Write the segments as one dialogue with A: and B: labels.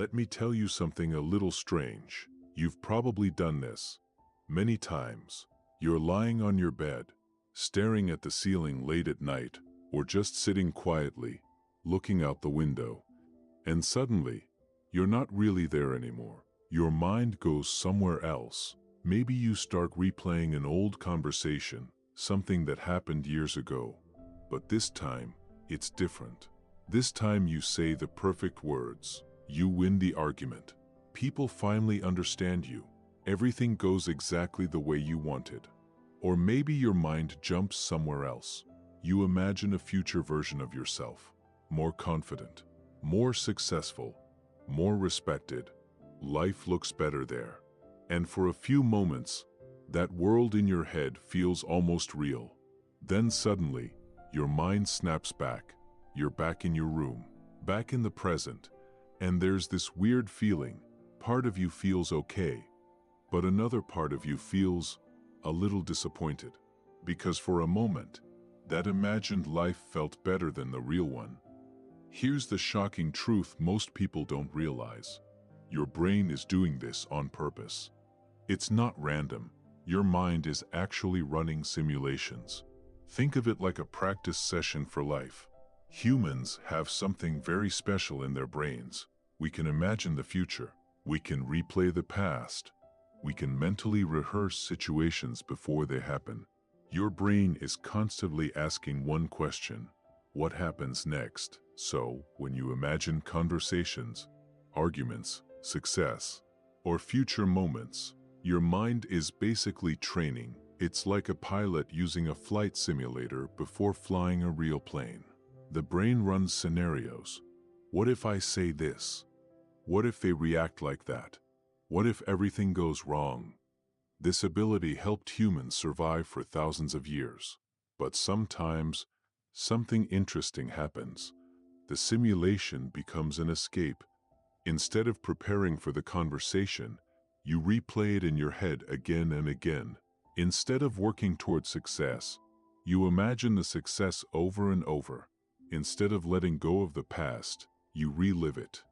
A: Let me tell you something a little strange. You've probably done this many times. You're lying on your bed, staring at the ceiling late at night, or just sitting quietly, looking out the window. And suddenly, you're not really there anymore. Your mind goes somewhere else. Maybe you start replaying an old conversation, something that happened years ago. But this time, it's different. This time you say the perfect words. You win the argument. People finally understand you. Everything goes exactly the way you wanted. Or maybe your mind jumps somewhere else. You imagine a future version of yourself. More confident, more successful, more respected. Life looks better there. And for a few moments, that world in your head feels almost real. Then suddenly, your mind snaps back. You're back in your room, back in the present, and there's this weird feeling. Part of you feels okay, but another part of you feels a little disappointed. Because for a moment, that imagined life felt better than the real one. Here's the shocking truth most people don't realize. Your brain is doing this on purpose. It's not random. Your mind is actually running simulations. Think of it like a practice session for life. Humans have something very special in their brains. We can imagine the future. We can replay the past. We can mentally rehearse situations before they happen. Your brain is constantly asking one question: what happens next? So, when you imagine conversations, arguments, success, or future moments, your mind is basically training. It's like a pilot using a flight simulator before flying a real plane. The brain runs scenarios. What if I say this? What if they react like that? What if everything goes wrong? This ability helped humans survive for thousands of years. But sometimes, something interesting happens. The simulation becomes an escape. Instead of preparing for the conversation, you replay it in your head again and again. Instead of working toward success, you imagine the success over and over. Instead of letting go of the past, you relive it.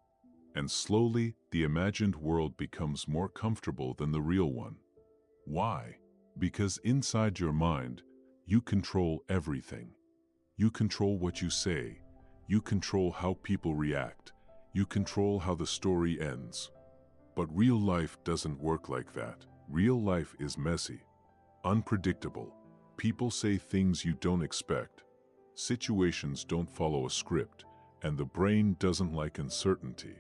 A: And slowly, the imagined world becomes more comfortable than the real one. Why? Because inside your mind, you control everything. You control what you say. You control how people react. You control how the story ends. But real life doesn't work like that. Real life is messy, unpredictable. People say things you don't expect. Situations don't follow a script, and the brain doesn't like uncertainty.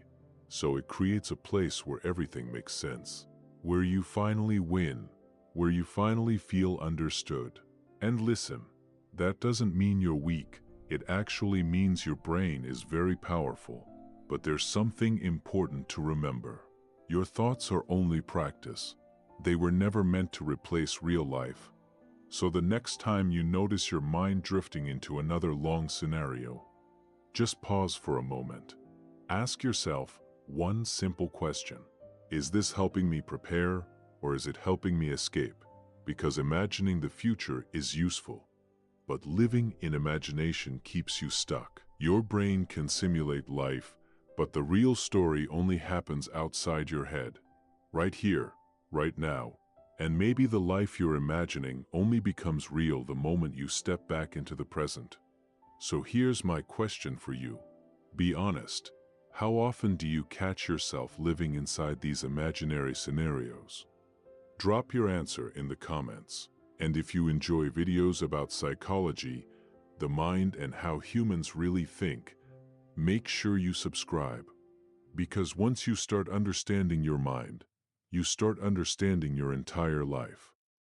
A: So it creates a place where everything makes sense, where you finally win, where you finally feel understood. And listen, that doesn't mean you're weak. It actually means your brain is very powerful. But there's something important to remember. Your thoughts are only practice. They were never meant to replace real life. So the next time you notice your mind drifting into another long scenario, just pause for a moment. Ask yourself one simple question. Is this helping me prepare, or is it helping me escape? Because imagining the future is useful, but living in imagination keeps you stuck. Your brain can simulate life, but the real story only happens outside your head. Right here, right now. And maybe the life you're imagining only becomes real the moment you step back into the present. So here's my question for you. Be honest. How often do you catch yourself living inside these imaginary scenarios? Drop your answer in the comments. And if you enjoy videos about psychology, the mind, and how humans really think, make sure you subscribe. Because once you start understanding your mind, you start understanding your entire life.